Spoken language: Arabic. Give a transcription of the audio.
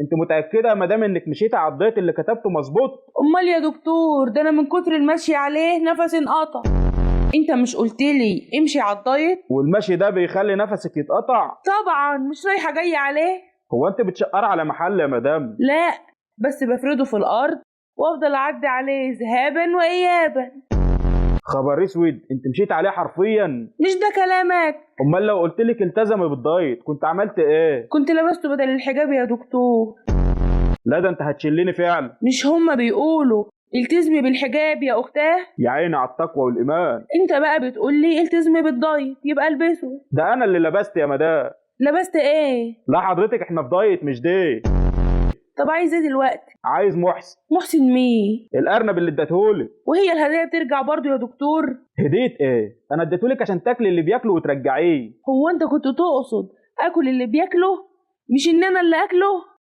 انت متاكده يا مدام انك مشيتي على الدايت اللي كتبته مظبوط؟ امال يا دكتور، ده انا من كتر المشي عليه نفسي انقطع. انت مش قلتلي امشي على الدايت؟ والمشي ده بيخلي نفسك يتقطع؟ طبعا مش رايحه جايه عليه. هو انت بتشقر على محل يا مدام؟ لا، بس بفرده في الارض وافضل اعدي عليه ذهابا وايابا. خبر اسود، انت مشيت عليه حرفيا؟ مش ده كلامك؟ امال لو قلت لك التزمي بالدايت كنت عملت ايه؟ كنت لبسته بدل الحجاب يا دكتور. لا ده انت هتشلني فعلا. مش هما بيقولوا التزمي بالحجاب يا اختاه؟ يا عيني على التقوى والايمان. انت بقى بتقولي التزمي بالدايت، يبقى البسه. ده انا اللي لبست يا مدام. لبست ايه؟ لا حضرتك احنا في دايت مش ديت. طب عايز ايه دلوقتي؟ عايز محسن. محسن مين؟ الارنب اللي اديتهولك. وهي الهدايا بترجع برضو يا دكتور؟ هديت ايه؟ انا اديتهولك عشان تاكلي اللي بياكله وترجعيه. هو انت كنت تقصد اكل اللي بياكله، مش ان انا اللي اكله؟